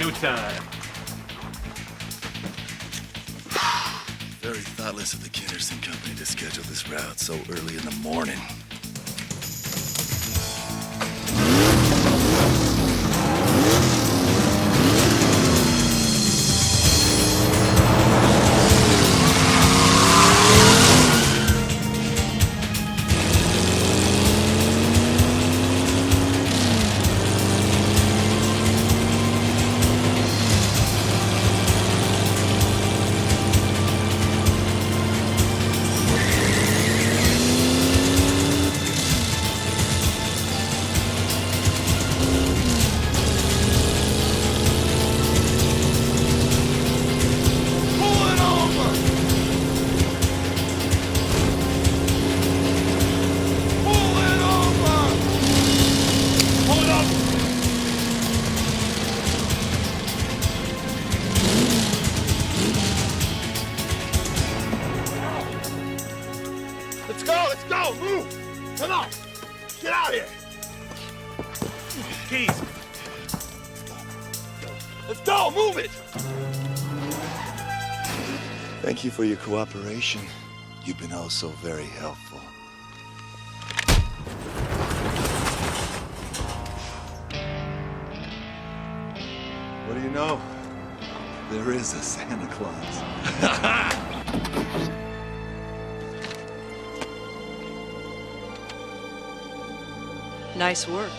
no time. Very thoughtless of the Kinderson Company to schedule this route so early in the morning. Let's go! Move! Come on! Get out here! Keys. Let's go! Move it! Thank you for your cooperation. You've been oh so very helpful. What do you know? There is a Santa Claus. Nice work.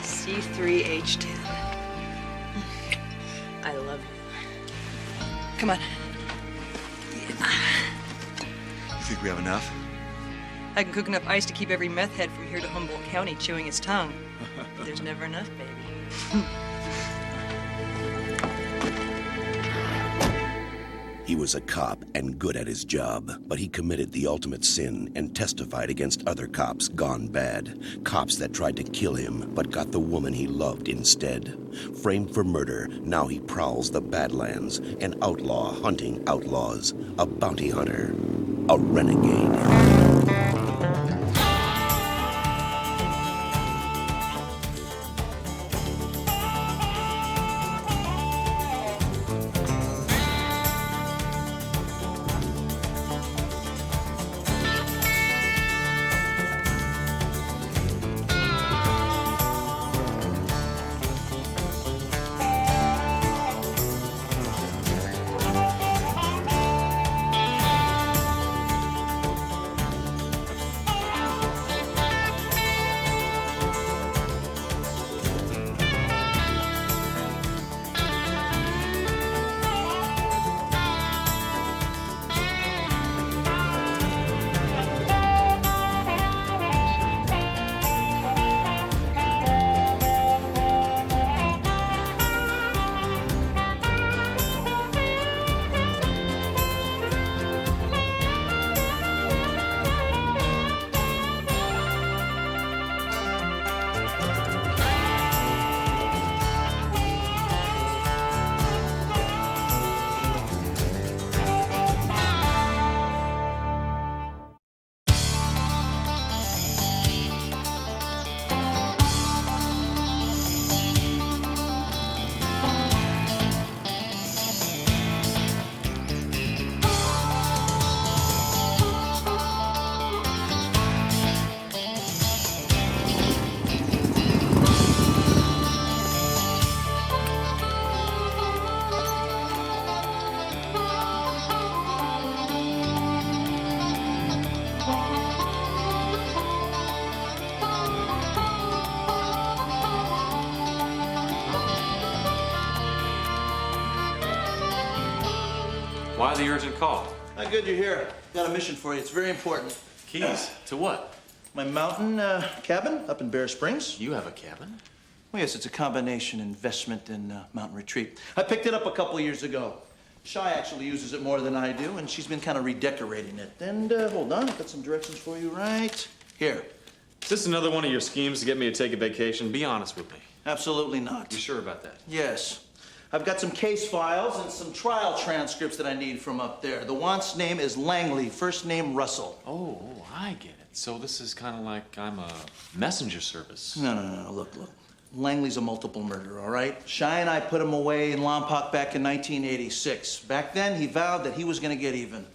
C3H10. I love you. Come on. You think we have enough? I can cook enough ice to keep every meth head from here to Humboldt County chewing his tongue. There's never enough, baby. He was a cop and good at his job, but he committed the ultimate sin and testified against other cops gone bad. Cops that tried to kill him, but got the woman he loved instead. Framed for murder, now he prowls the Badlands, an outlaw hunting outlaws, a bounty hunter, a renegade. Why the urgent call? How good you're here. Got a mission for you. It's very important. Keys? To what? My mountain cabin up in Bear Springs. You have a cabin? Well, yes, it's a combination investment in mountain retreat. I picked it up a couple years ago. Shy actually uses it more than I do, and she's been kind of redecorating it. And hold on, I've got some directions for you right here. Is this another one of your schemes to get me to take a vacation? Be honest with me. Absolutely not. You sure about that? Yes. I've got some case files and some trial transcripts that I need from up there. The want's name is Langley, first name Russell. Oh, I get it. So this is kind of like I'm a messenger service. No, look. Langley's a multiple murderer, all right? Shy and I put him away in Lompoc back in 1986. Back then, he vowed that he was gonna get even.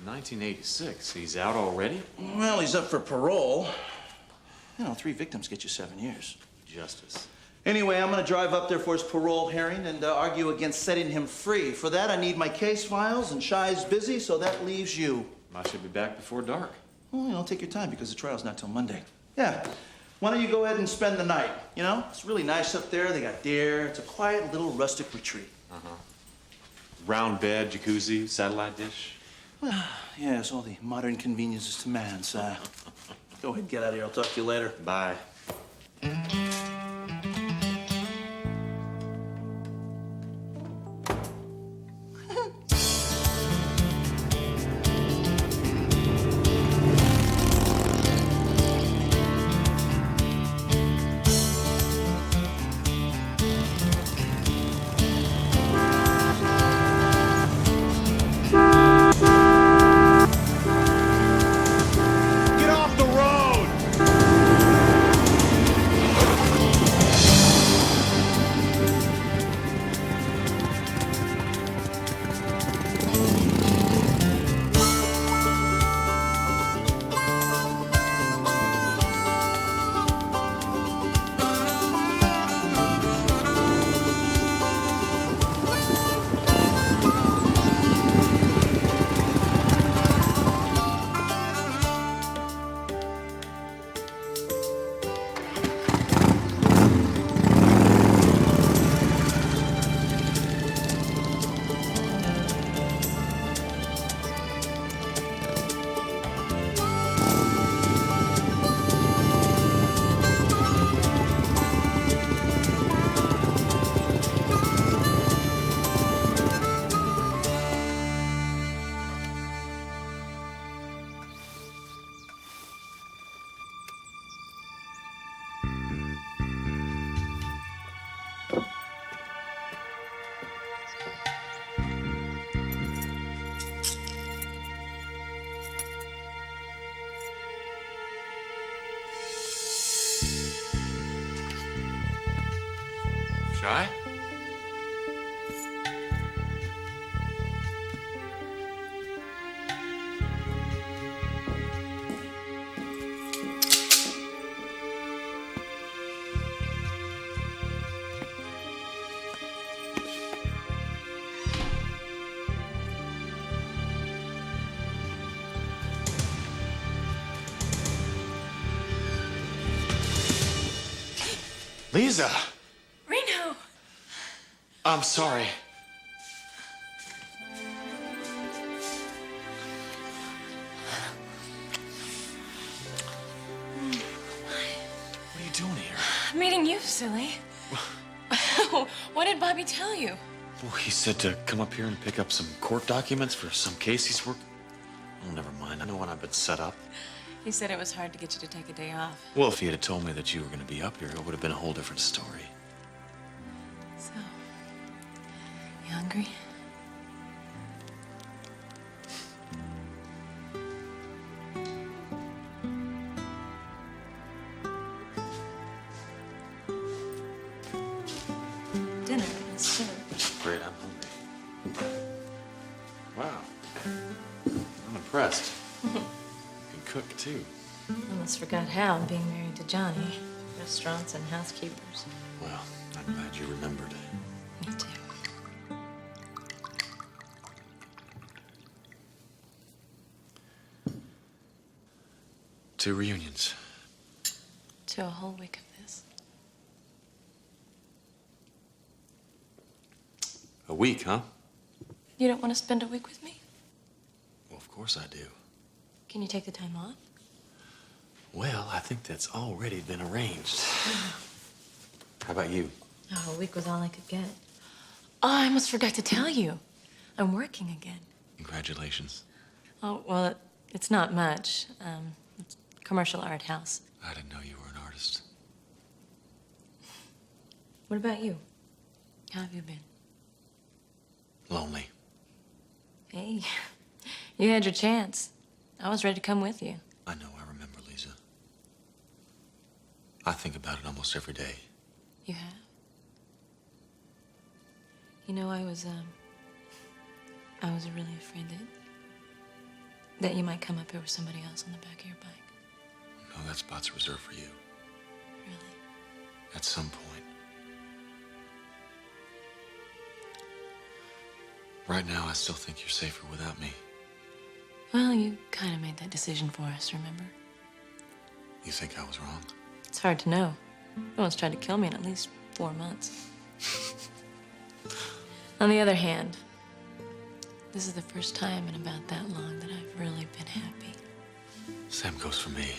1986. He's out already? Well, he's up for parole. 3 victims get you 7 years. Justice. Anyway, I'm gonna drive up there for his parole hearing and argue against setting him free. For that, I need my case files, and Shy's busy, so that leaves you. I should be back before dark. Well, take your time because the trial's not till Monday. Yeah. Why don't you go ahead and spend the night? It's really nice up there. They got deer. It's a quiet little rustic retreat. Round bed, jacuzzi, satellite dish. Well, yes, all the modern conveniences to man, Si. Go ahead, get out of here. I'll talk to you later. Bye. Get off the road! Shy? Lisa! Reno! I'm sorry. What are you doing here? Meeting you, silly. What did Bobby tell you? Well, he said to come up here and pick up some court documents for some case he's working. Oh, never mind. I know when I've been set up. He said it was hard to get you to take a day off. Well, if he had told me that you were going to be up here, it would have been a whole different story. So, you hungry? Dinner is served. Great, I'm hungry. Wow. I'm impressed. You can cook, too. Almost forgot how, being married to Johnny. Restaurants and housekeepers. Well, I'm glad you remembered. Me too. Two reunions. To a whole week of this. A week, huh? You don't want to spend a week with me? Well, of course I do. Can you take the time off? Well, I think that's already been arranged. How about you? Oh, a week was all I could get. Oh, I almost forgot to tell you. I'm working again. Congratulations. Oh, well, it's not much. It's a commercial art house. I didn't know you were an artist. What about you? How have you been? Lonely. Hey, you had your chance. I was ready to come with you. I know, I remember, Lisa. I think about it almost every day. You have? You know, I was really afraid that you might come up here with somebody else on the back of your bike. No, that spot's reserved for you. Really? At some point. Right now, I still think you're safer without me. Well, you kind of made that decision for us, remember? You think I was wrong? It's hard to know. No one's tried to kill me in at least 4 months. On the other hand, this is the first time in about that long that I've really been happy. Same goes for me.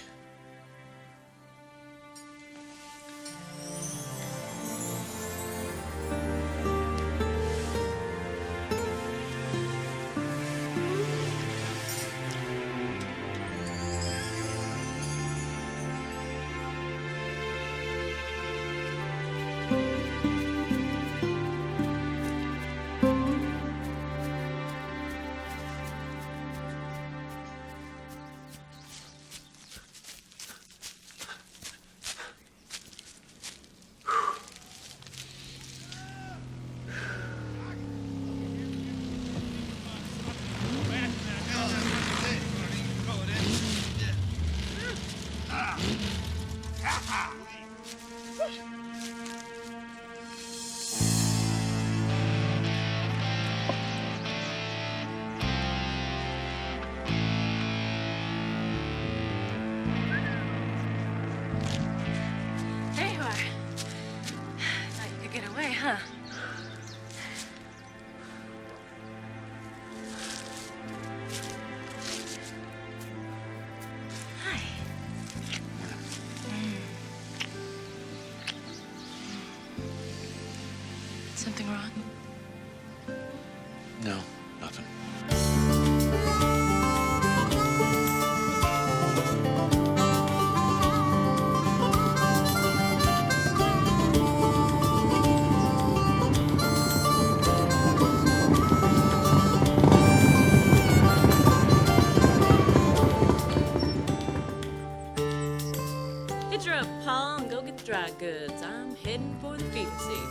There you are. Thought you could get away, huh? Hi. Something wrong? No, nothing. Hitch her up, Pa, and go get the dry goods. I'm heading for the field seat.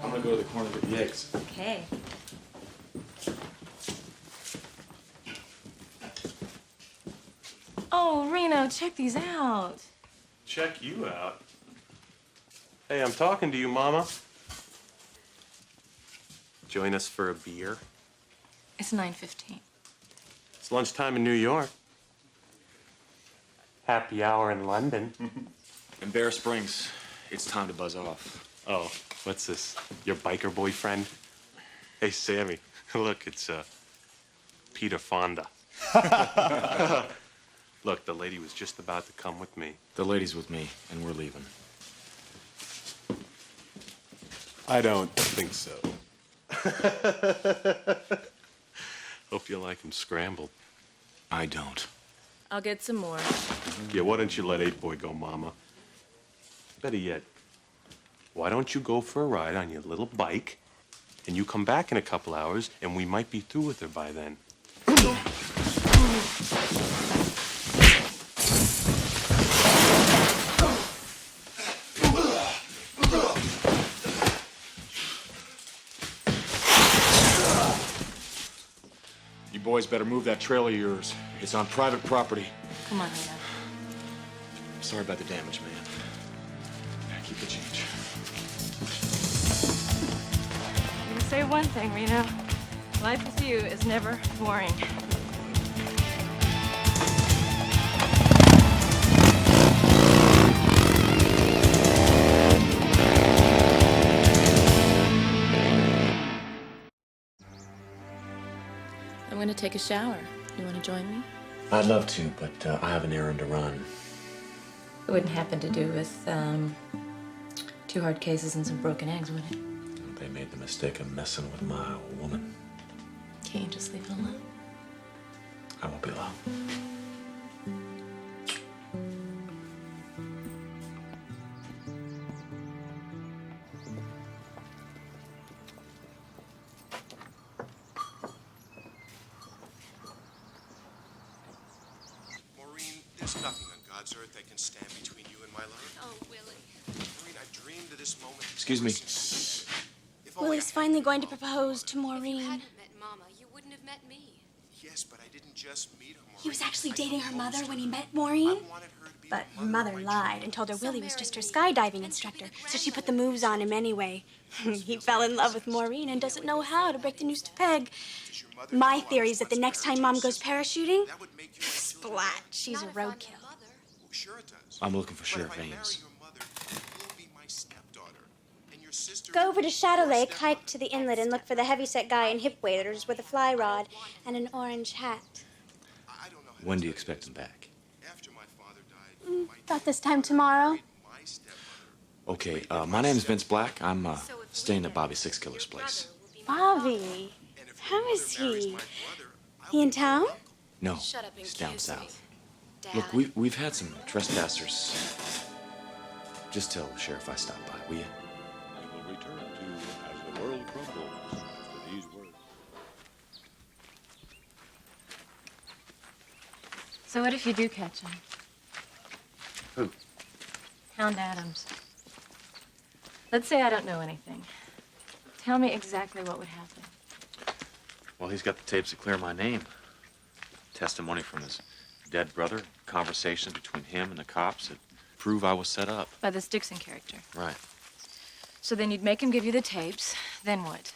I'm gonna go to the corner to get the eggs. Okay. Oh, Reno, check these out. Check you out. Hey, I'm talking to you, Mama. Join us for a beer. It's 9:15. It's lunchtime in New York. Happy hour in London. In Bear Springs, it's time to buzz off. Oh, what's this? Your biker boyfriend? Hey, Sammy. Look, it's Peter Fonda. Look, the lady was just about to come with me. The lady's with me, and we're leaving. I don't think so. Hope you like them scrambled. I don't. I'll get some more. Yeah, why don't you let 8-Boy go, Mama? Better yet, why don't you go for a ride on your little bike, and you come back in a couple hours, and we might be through with her by then. You boys better move that trailer of yours. It's on private property. Come on, Reno. Sorry about the damage, man. Keep the change. I'm gonna say one thing, Reno. Life with you is never boring. I'm gonna take a shower. You wanna join me? I'd love to, but I have an errand to run. It wouldn't happen to do with 2 hard cases and some broken eggs, would it? They made the mistake of messing with my old woman. Can't you just leave it alone? I won't be long. that can stand between you and my love. Oh, Willie. Maureen, I've dreamed of this moment. Excuse me. If only Willie's I finally had going to known. propose to If you Maureen. hadn't met Mama, you wouldn't have met me. Yes, but I didn't just meet her, Maureen. He was actually I dating her proposed mother to when he her. met I Maureen. wanted her to be But the her mother mother of my lied children. and told her Some Willie was just her married me, skydiving and instructor, she'll be the so she put the grandmother. moves on him anyway. He fell in love with Maureen and doesn't know how to break the news to Peg. Does your mother My know I theory was is that the once next married time to Mom your goes sister? parachuting, That would make you my children. splat, she's a Not if I'm your roadkill. mother. Oh, sure it does. I'm looking for But Sheriff if I marry Ames. your mother, you'll be my stepdaughter. And your sister Go over will to be Shadow your Lake, stepmother. hike to the inlet, and look for the heavyset guy in hip waders with a fly rod and an orange hat. I don't know how to When do you tell expect this, him back? but After my father died, my About this time tomorrow. married my stepmother. Okay, my name's Vince Black. I'm staying at Bobby Six Killer's place. Bobby, And if how your is mother marries he? my brother, I'll He in be town? No, Shut up and he's down kiss me, south. Dad. Look, we've had some trespassers. Just tell the sheriff I stopped by, will you? I will return to As the World Crumbles after these words. So what if you do catch him? Who? Hound Adams. Let's say I don't know anything. Tell me exactly what would happen. Well, he's got the tapes that clear my name. Testimony from his dead brother, conversations between him and the cops that prove I was set up. By this Dixon character. Right. So then you'd make him give you the tapes. Then what?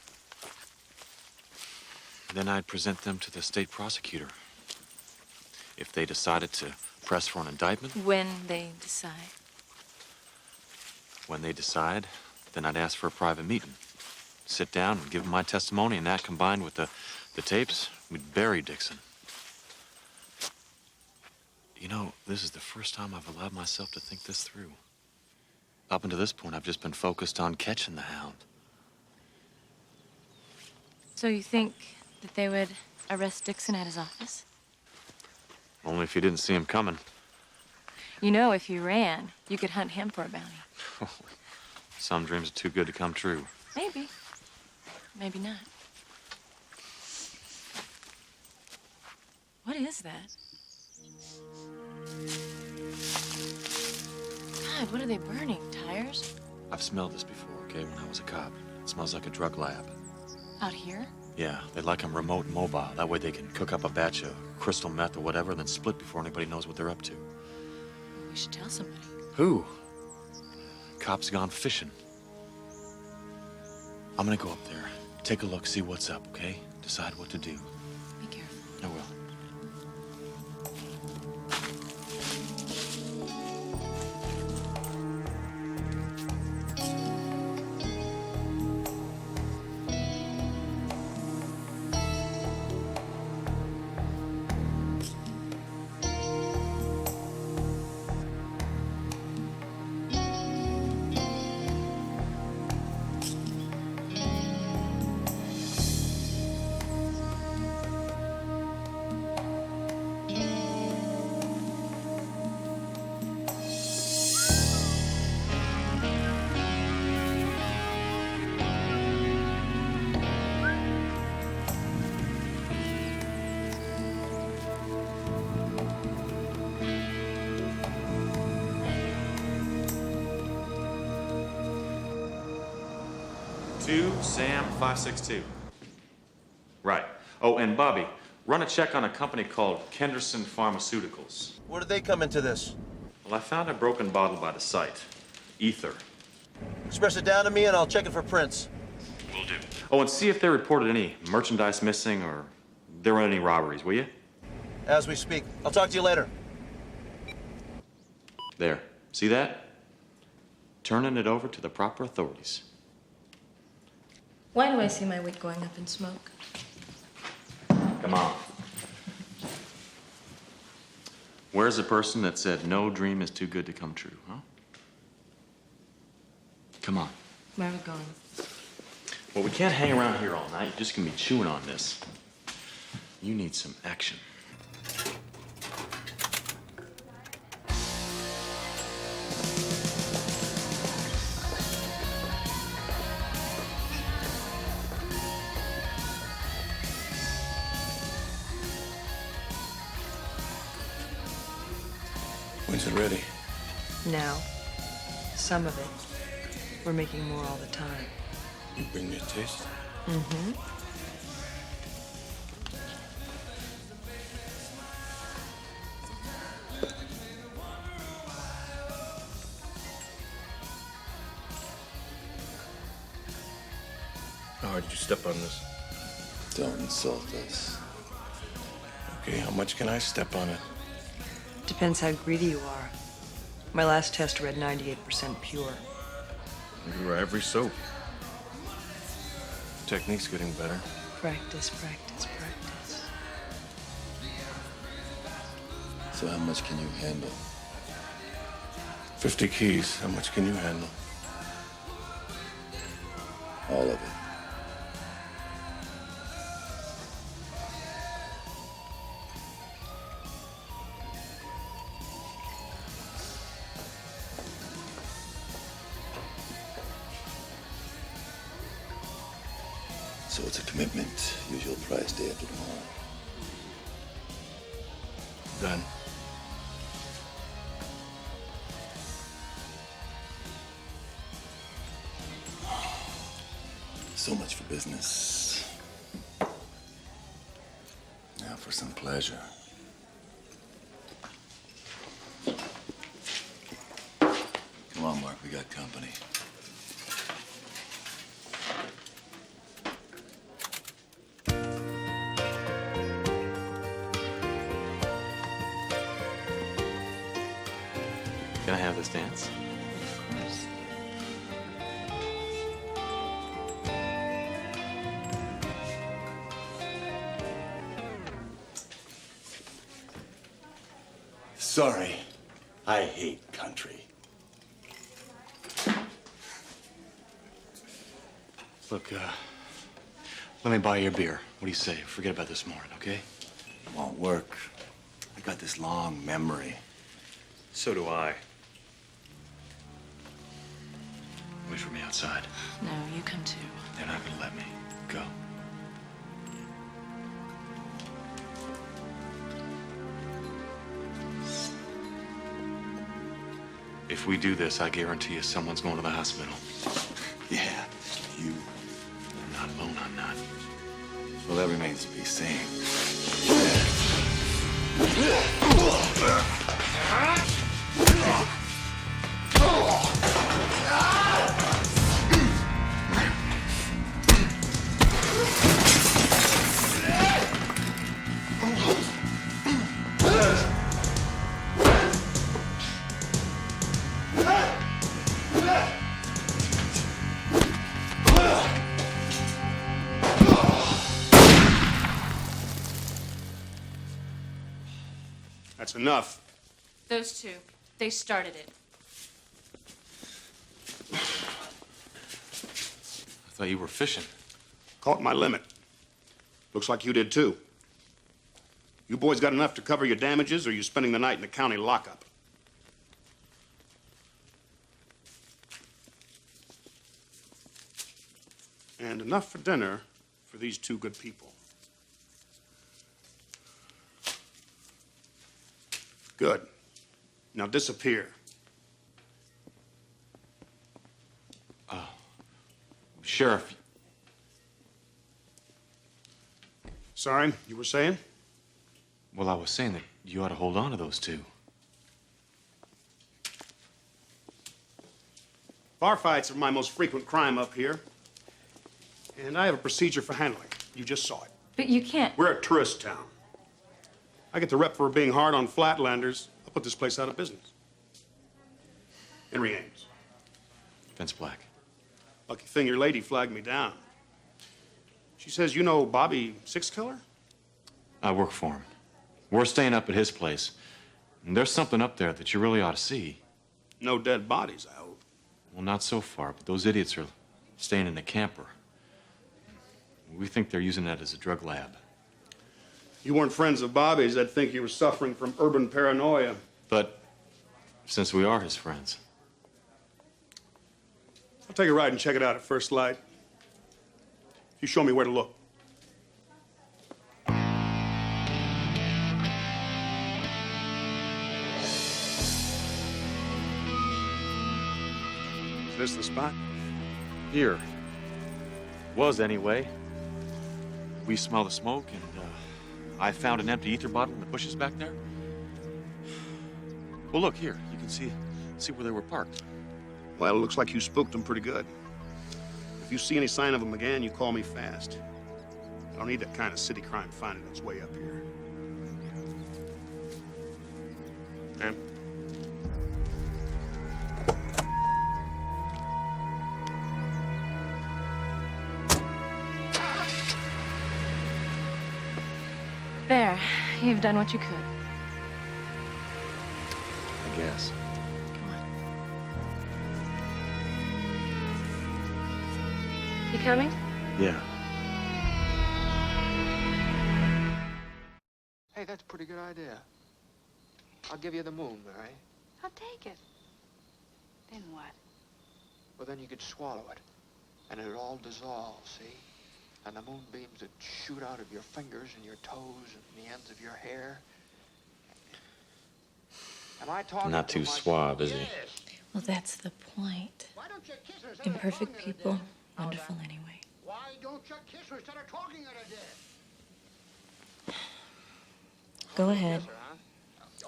Then I'd present them to the state prosecutor. If they decided to press for an indictment, When they decide. when they decide, then I'd ask for a private meeting. Sit down and give them my testimony, and that combined with the tapes, we'd bury Dixon. You know, this is the first time I've allowed myself to think this through. Up until this point, I've just been focused on catching the hound. So you think that they would arrest Dixon at his office? Only if you didn't see him coming. You know, if you ran, you could hunt him for a bounty. Some dreams are too good to come true. Maybe. Maybe not. What is that? God, what are they burning? Tires? I've smelled this before, okay, when I was a cop. It smells like a drug lab. Out here? Yeah, they like them remote and mobile. That way they can cook up a batch of crystal meth or whatever, then split before anybody knows what they're up to. We should tell somebody. Who? Cops gone fishing. I'm gonna go up there, take a look, see what's up, okay? Decide what to do. Be careful. I will. Sam 562. Right. Oh, and Bobby, run a check on a company called Kenderson Pharmaceuticals. Where did they come into this? Well, I found a broken bottle by the site. Ether. Express it down to me and I'll check it for prints. Will do. Oh, and see if they reported any merchandise missing or there were any robberies, will you? As we speak. I'll talk to you later. There. See that? Turning it over to the proper authorities. Why do I see my wig going up in smoke? Come on. Where's the person that said no dream is too good to come true, huh? Come on. Where are we going? Well, we can't hang around here all night. You're just gonna be chewing on this. You need some action. When's it ready? Now, some of it. We're making more all the time. You bring me a taste? Mm-hmm. How hard did you step on this? Don't insult us. Okay, how much can I step on it? Depends how greedy you are. My last test read 98% pure. You were every soap. Technique's getting better. Practice, practice, practice. So how much can you handle? 50 keys. How much can you handle? All of it. So it's a commitment. Usual price day after tomorrow. Done. So much for business. Now for some pleasure. Come on, Mark, we got company. Can I have this dance? Of course. Sorry, I hate country. Look, let me buy you a beer. What do you say? Forget about this morning, okay? Won't work. I got this long memory. So do I. Wait for me outside. No, you come too. They're not gonna let me go. If we do this, I guarantee you someone's going to the hospital. Yeah, you. I'm not alone, I'm not. Well, that remains to be seen. That's enough. Those two, they started it. I thought you were fishing. Caught my limit. Looks like you did too. You boys got enough to cover your damages, or you spending the night in the county lockup? And enough for dinner for these two good people. Good. Now disappear. Sheriff. Sorry, you were saying? Well, I was saying that you ought to hold on to those two. Bar fights are my most frequent crime up here. And I have a procedure for handling. You just saw it. But you can't. We're a tourist town. I get the rep for being hard on flatlanders. I'll put this place out of business. Henry Ames. Vince Black. Lucky thing your lady flagged me down. She says you know Bobby Six Killer? I work for him. We're staying up at his place. And there's something up there that you really ought to see. No dead bodies, I hope. Well, not so far, but those idiots are staying in the camper. We think they're using that as a drug lab. You weren't friends of Bobby's, I'd think you were suffering from urban paranoia. But since we are his friends, I'll take a ride and check it out at first light. You show me where to look. this the spot? Here. Was anyway. We smell the smoke, and I found an empty ether bottle in the bushes back there. Well, look here. You can see where they were parked. Well, it looks like you spooked them pretty good. If you see any sign of them again, you call me fast. I don't need that kind of city crime finding its way up here. And There, you've done what you could. I guess. Come on. You coming? Yeah. Hey, that's a pretty good idea. I'll give you the moon, Mary. I'll take it. Then what? Well, then you could swallow it, and it'd all dissolve, see? And the moonbeams would shoot out of your fingers and your toes and the ends of your hair. Am I talking Not too suave, is he? Well, that's the point. Imperfect people, wonderful anyway. Why don't you kiss her instead of talking at her, Dad? Go ahead.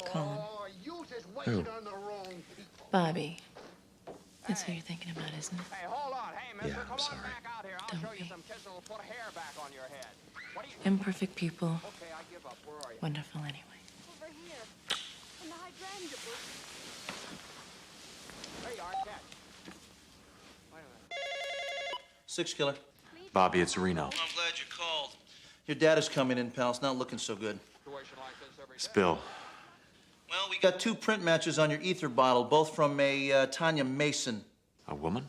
Call him. Oh, you just Who? waited on the wrong people. Bobby. That's who you're thinking about, isn't it? Hey, hold on. Hey, mister, Yeah, I'm come sorry. on back out here. I'll Don't show you be. some kissing will put hair back on your head. What do you... Imperfect people, Okay, I give up. Where are you? wonderful anyway. Over here. In the hydrangea bush. There you are, catch. Wait a minute. Six killer. Bobby, it's Reno. I'm glad you called. Your dad is coming in, pal. It's not looking so good. Situation like this every day. Spill. Well, we got 2 print matches on your ether bottle, both from a Tanya Mason. A woman?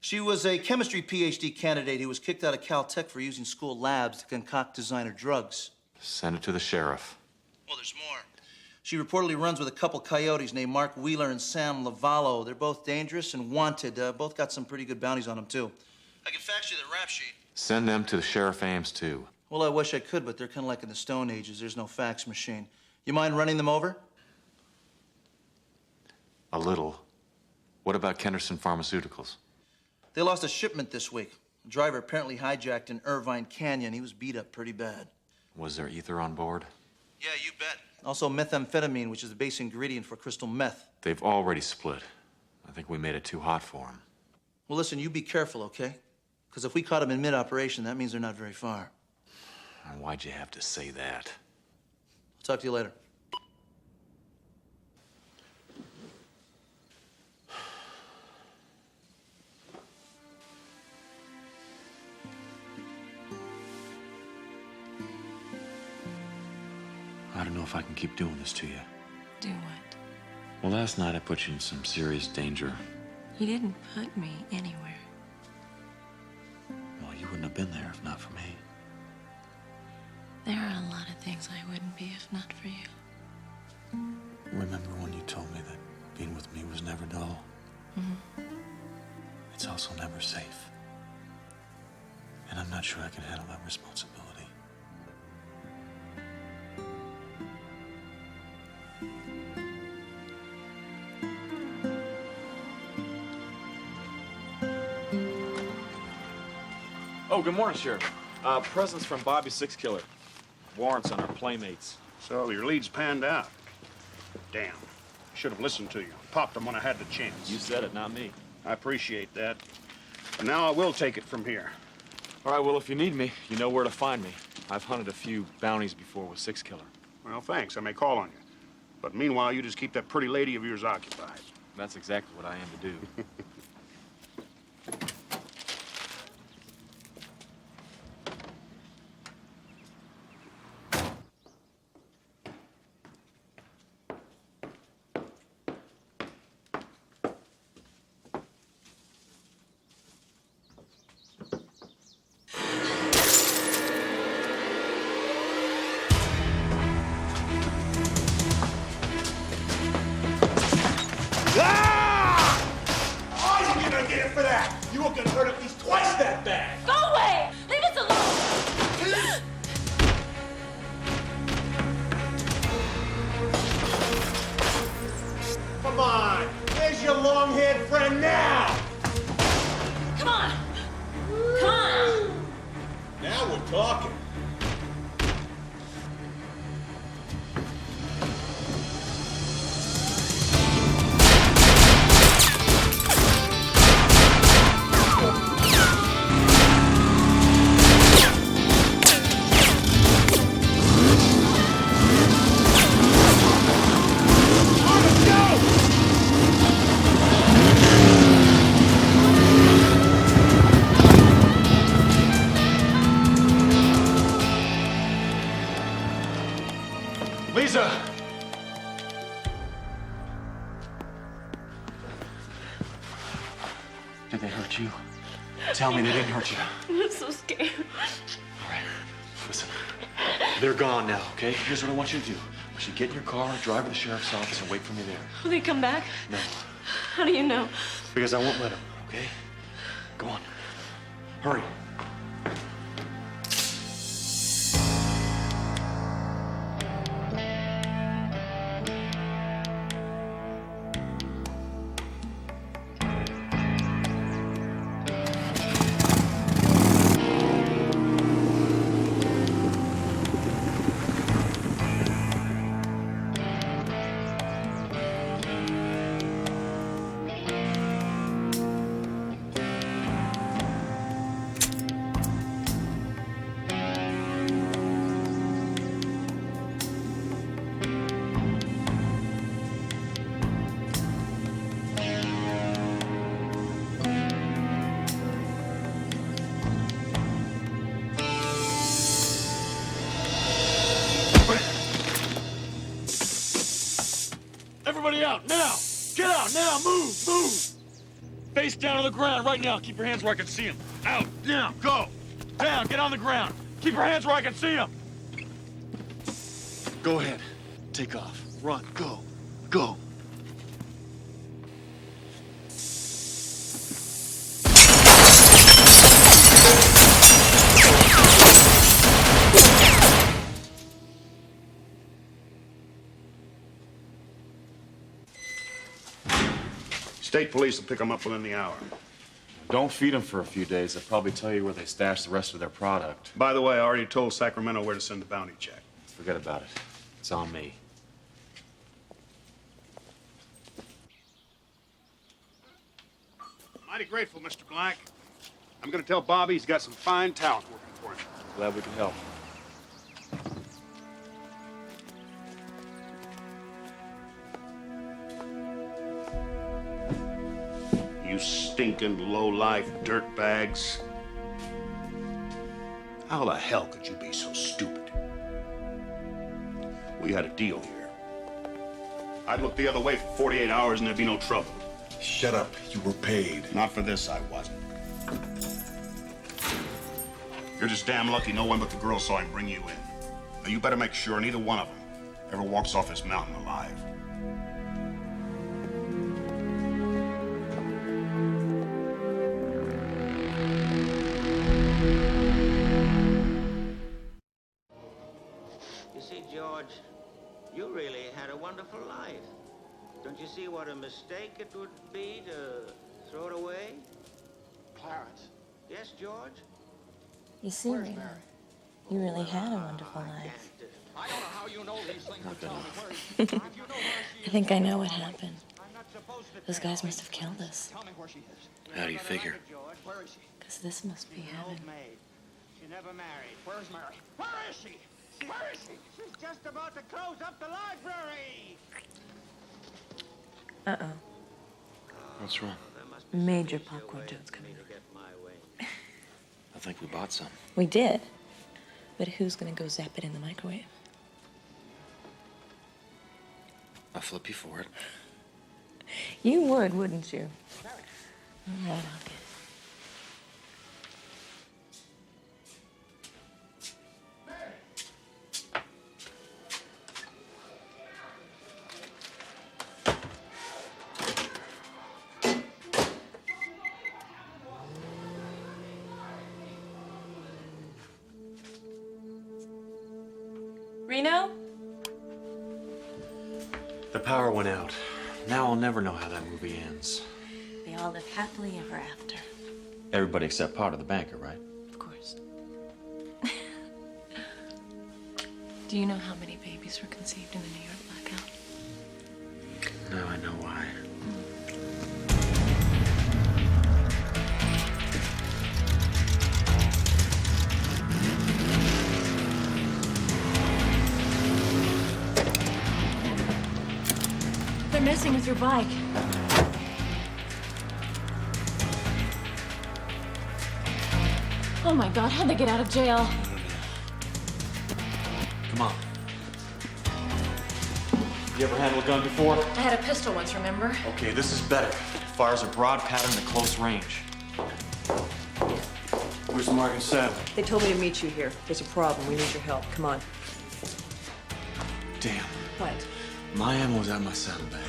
She was a chemistry PhD candidate who was kicked out of Caltech for using school labs to concoct designer drugs. Send it to the sheriff. Well, there's more. She reportedly runs with a couple coyotes named Mark Wheeler and Sam Lavallo. They're both dangerous and wanted. Both got some pretty good bounties on them, too. I can fax you the rap sheet. Send them to the Sheriff Ames, too. Well, I wish I could, but they're kind of like in the Stone Ages. There's no fax machine. You mind running them over? A little. What about Kenderson Pharmaceuticals? They lost a shipment this week. The driver apparently hijacked in Irvine Canyon. He was beat up pretty bad. Was there ether on board? Yeah, you bet. Also methamphetamine, which is the base ingredient for crystal meth. They've already split. I think we made it too hot for them. Well, listen, you be careful, okay? Because if we caught them in mid-operation, that means they're not very far. And why'd you have to say that? I'll talk to you later. I don't know if I can keep doing this to you. Do what? Well, last night I put you in some serious danger. You didn't put me anywhere. Well, you wouldn't have been there if not for me. There are a lot of things I wouldn't be if not for you. Remember when you told me that being with me was never dull? Mm-hmm. It's also never safe. And I'm not sure I can handle that responsibility. Oh, good morning, Sheriff. Presents from Bobby Six Killer. Warrants on our playmates. So your lead's panned out. Damn. Should have listened to you. Popped them when I had the chance. You said it, not me. I appreciate that. But now I will take it from here. All right, well, if you need me, you know where to find me. I've hunted a few bounties before with Six Killer. Well, thanks. I may call on you. But meanwhile, you just keep that pretty lady of yours occupied. That's exactly what I aim to do. For that, you were gonna hurt at least twice that bad. Go away! Leave us alone! Come on, where's your long-haired friend now? talking. Lisa! Did they hurt you? Tell me they didn't hurt you. I'm so scared. All right, listen. They're gone now, okay? Here's what I want you to do. I want you to get in your car, drive to the sheriff's office, and wait for me there. Will they come back? No, How do you know? because I won't let them, okay? Go on. Hurry. Everybody out, now! Get out, now, move, move! Face down on the ground right now. Keep your hands where I can see them. Out, down, go! Down, get on the ground. Keep your hands where I can see them. Go ahead, take off, run, go, go. State police will pick them up within the hour. Don't feed them for a few days. They'll probably tell you where they stash the rest of their product. By the way, I already told Sacramento where to send the bounty check. Forget about it. It's on me. Mighty grateful, Mr. Black. I'm gonna tell Bobby he's got some fine talent working for him. Glad we could help. You stinking low-life dirtbags. How the hell could you be so stupid? We had a deal here. I'd look the other way for 48 hours and there'd be no trouble. Shut up. You were paid. Not for this, I wasn't. You're just damn lucky no one but the girl saw him bring you in. Now, you better make sure neither one of them ever walks off this mountain alive. You see, George, you really had a wonderful life. Don't you see what a mistake it would be to throw it away? Clarence. Yes, George? You see, Reno, you really had a wonderful life. I don't know how you know these things. Tell me where is she? If you know where she is, I think I know what happened. Those guys must have killed us. tell me where she is. How do you figure? Where is she? Because this must be heaven. Maid. She never married. Where's Mary? Where is she? Where is she? She's just about to close up the library. Uh-oh. What's wrong? Major popcorn joke's coming. I think we bought some. We did. But who's gonna go zap it in the microwave? I'll flip you for it. You would, wouldn't you? All right, I'll get it. Reno? The power went out. Now I'll never know how that movie ends. They all live happily ever after. Everybody except Potter, the banker, right? Of course. Do you know how many babies were conceived in the New York blackout? Now I know why. They're messing with your bike. Oh my God, how'd they get out of jail? Come on. You ever handled a gun before? I had a pistol once, remember? Okay, this is better. Fires a broad pattern at close range. Where's the mark and saddle? They told me to meet you here. There's a problem. We need your help. Come on. Damn. What? My ammo's out of my saddlebag.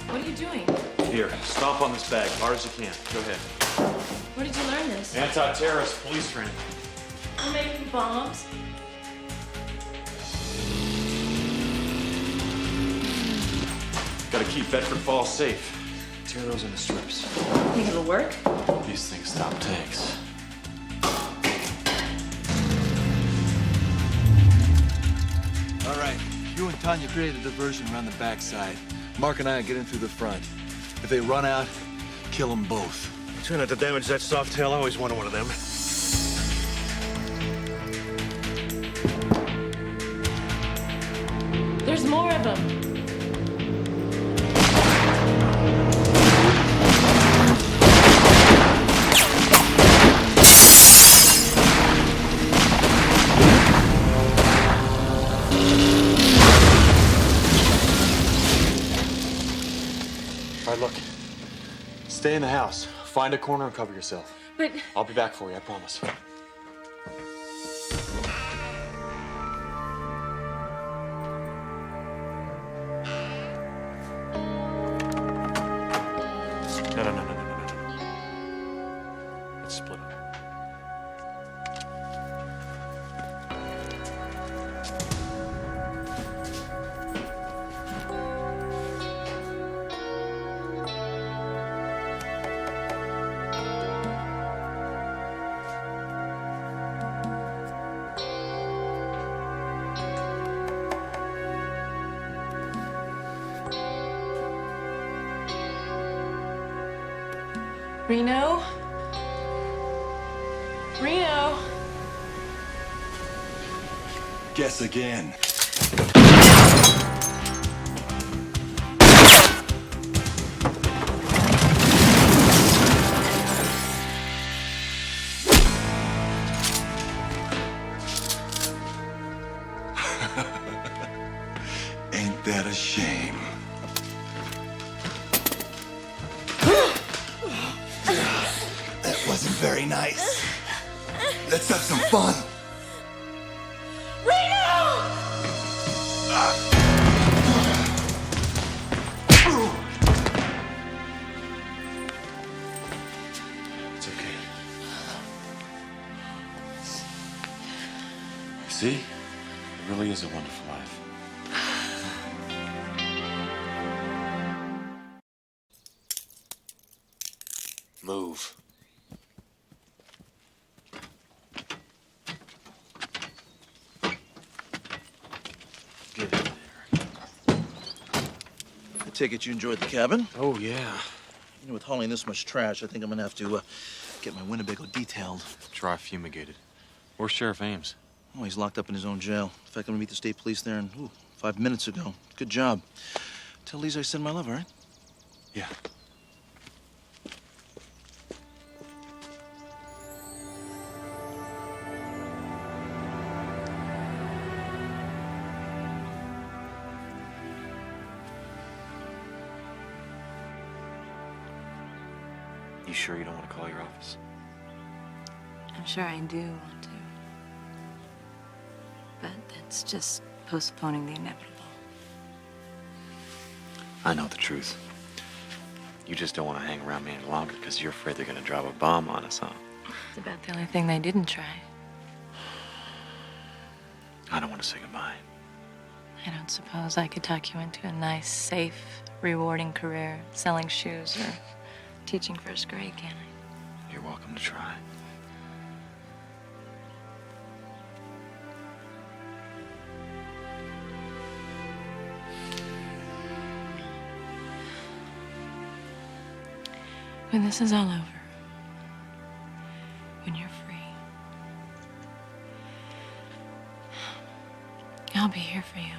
What are you doing? Here, stomp on this bag, hard as you can. Go ahead. Where did you learn this? Anti-terrorist police training. You're making bombs? Gotta keep Bedford Falls safe. Tear those into strips. Think it'll work? These things stop tanks. All right, you and Tanya create a diversion around the backside. Mark and I get in through the front. If they run out, kill them both. Try not to damage that soft tail. I always wanted one of them. There's more of them. All right, look. Stay in the house. Find a corner and cover yourself. But I'll be back for you, I promise. No. Let's split up. Reno? Reno? Guess again. Ain't that a shame? That wasn't very nice. Let's have some fun. It's okay. See? It really is a wonderful life. Move. Get in there. I take it you enjoyed the cabin? Oh, yeah. You know, with hauling this much trash, I think I'm gonna have to get my Winnebago detailed. Try fumigated. Where's Sheriff Ames? Oh, he's locked up in his own jail. In fact, I'm gonna meet the state police there in 5 minutes ago. Good job. Tell Lisa I send my love, all right? Yeah. You sure you don't want to call your office? I'm sure I do want to. But that's just postponing the inevitable. I know the truth. You just don't want to hang around me any longer because you're afraid they're going to drop a bomb on us, huh? It's about the only thing they didn't try. I don't want to say goodbye. I don't suppose I could talk you into a nice, safe, rewarding career selling shoes or teaching first grade, can I? You're welcome to try. When this is all over, when you're free, I'll be here for you.